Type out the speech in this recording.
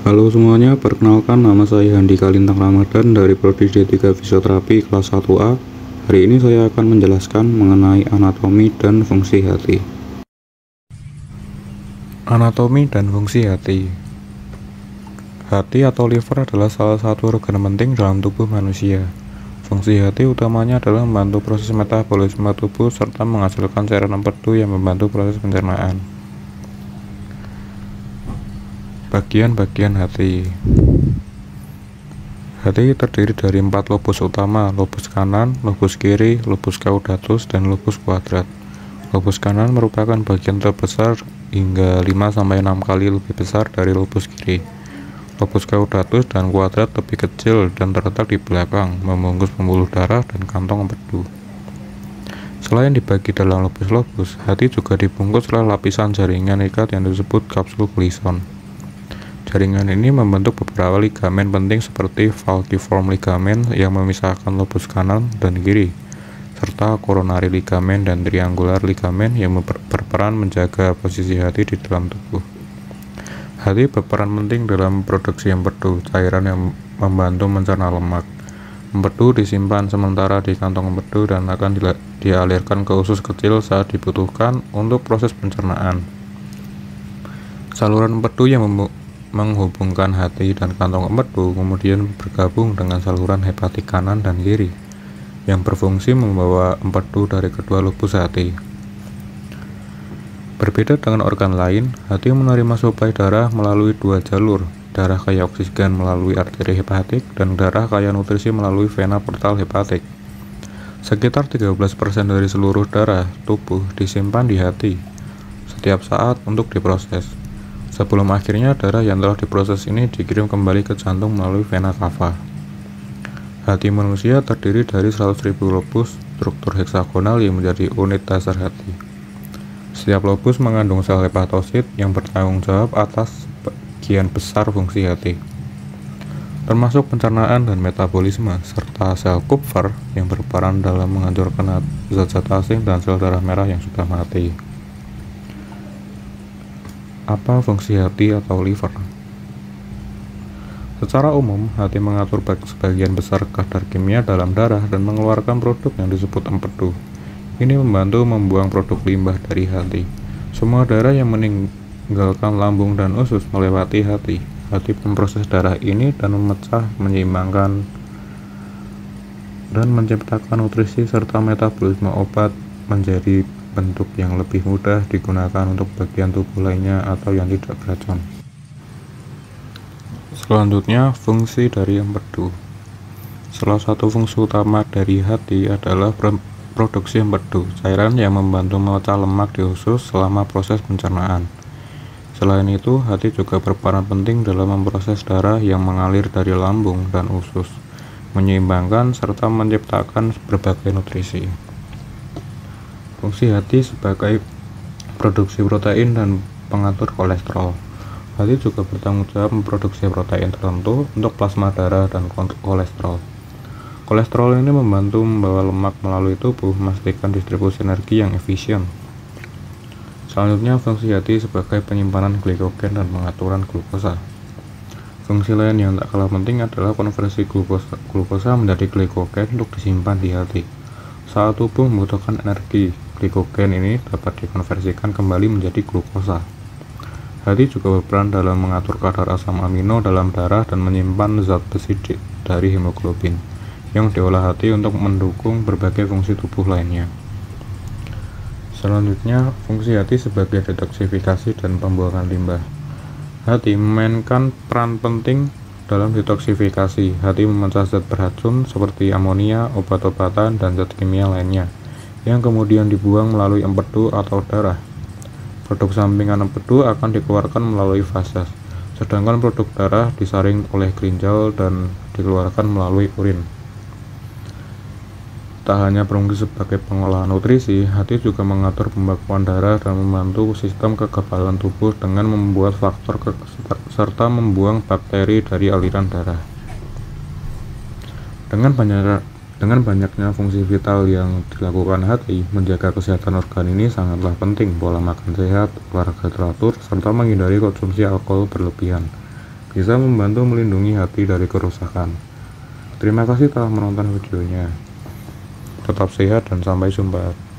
Halo semuanya, perkenalkan nama saya Handi Kalintang Ramadan dari Prodi D3 Fisioterapi kelas 1A. Hari ini saya akan menjelaskan mengenai anatomi dan fungsi hati. Anatomi dan fungsi hati. Hati atau liver adalah salah satu organ penting dalam tubuh manusia. Fungsi hati utamanya adalah membantu proses metabolisme tubuh serta menghasilkan cairan empedu yang membantu proses pencernaan. Bagian-bagian hati. Hati terdiri dari 4 lobus utama, lobus kanan, lobus kiri, lobus caudatus, dan lobus quadrat. Lobus kanan merupakan bagian terbesar hingga 5-6 kali lebih besar dari lobus kiri. Lobus caudatus dan quadrat lebih kecil dan terletak di belakang, membungkus pembuluh darah dan kantong empedu. Selain dibagi dalam lobus-lobus, hati juga dibungkus oleh lapisan jaringan ikat yang disebut kapsul Gleason. Jaringan ini membentuk beberapa ligamen penting seperti falciform ligamen yang memisahkan lobus kanan dan kiri, serta coronary ligamen dan triangular ligamen yang berperan menjaga posisi hati di dalam tubuh. Hati berperan penting dalam produksi empedu, cairan yang membantu mencerna lemak. Empedu disimpan sementara di kantong empedu dan akan dialirkan ke usus kecil saat dibutuhkan untuk proses pencernaan. Saluran empedu yang menghubungkan hati dan kantong empedu kemudian bergabung dengan saluran hepatik kanan dan kiri yang berfungsi membawa empedu dari kedua lobus hati. Berbeda dengan organ lain, hati menerima suplai darah melalui 2 jalur, darah kaya oksigen melalui arteri hepatik dan darah kaya nutrisi melalui vena portal hepatik. Sekitar 13% dari seluruh darah tubuh disimpan di hati setiap saat untuk diproses. Sebelum akhirnya darah yang telah diproses ini dikirim kembali ke jantung melalui vena cava. Hati manusia terdiri dari 100.000 lobus struktur heksagonal yang menjadi unit dasar hati. Setiap lobus mengandung sel hepatosit yang bertanggung jawab atas bagian besar fungsi hati, termasuk pencernaan dan metabolisme, serta sel Kupffer yang berperan dalam menghancurkan zat-zat asing dan sel darah merah yang sudah mati. Apa fungsi hati atau liver? Secara umum, hati mengatur sebagian besar kadar kimia dalam darah dan mengeluarkan produk yang disebut empedu. Ini membantu membuang produk limbah dari hati. Semua darah yang meninggalkan lambung dan usus melewati hati. Hati memproses darah ini dan memecah, menyeimbangkan, dan menciptakan nutrisi serta metabolisme obat menjadi bentuk yang lebih mudah digunakan untuk bagian tubuh lainnya atau yang tidak beracun. Selanjutnya, fungsi dari empedu. Salah satu fungsi utama dari hati adalah produksi empedu, cairan yang membantu memecah lemak di usus selama proses pencernaan. Selain itu, hati juga berperan penting dalam memproses darah yang mengalir dari lambung dan usus, menyeimbangkan serta menciptakan berbagai nutrisi. Fungsi hati sebagai produksi protein dan pengatur kolesterol. Hati juga bertanggung jawab memproduksi protein tertentu untuk plasma darah dan kolesterol. Kolesterol ini membantu membawa lemak melalui tubuh, memastikan distribusi energi yang efisien. Selanjutnya, fungsi hati sebagai penyimpanan glikogen dan pengaturan glukosa. Fungsi lain yang tak kalah penting adalah konversi glukosa menjadi glikogen untuk disimpan di hati. Saat tubuh membutuhkan energi, glikogen ini dapat dikonversikan kembali menjadi glukosa. Hati juga berperan dalam mengatur kadar asam amino dalam darah dan menyimpan zat besi dari hemoglobin yang diolah hati untuk mendukung berbagai fungsi tubuh lainnya. Selanjutnya, fungsi hati sebagai detoksifikasi dan pembuangan limbah. Hati memainkan peran penting dalam detoksifikasi. Hati memecah zat beracun seperti amonia, obat-obatan, dan zat kimia lainnya yang kemudian dibuang melalui empedu atau darah. Produk sampingan empedu akan dikeluarkan melalui fases, sedangkan produk darah disaring oleh ginjal dan dikeluarkan melalui urin. Tak hanya berfungsi sebagai pengolahan nutrisi, hati juga mengatur pembekuan darah dan membantu sistem kekebalan tubuh dengan membuat faktor serta membuang bakteri dari aliran darah. Dengan banyaknya fungsi vital yang dilakukan hati, menjaga kesehatan organ ini sangatlah penting. Pola makan sehat, olahraga teratur, serta menghindari konsumsi alkohol berlebihan. bisa membantu melindungi hati dari kerusakan. Terima kasih telah menonton videonya. Tetap sehat dan sampai jumpa.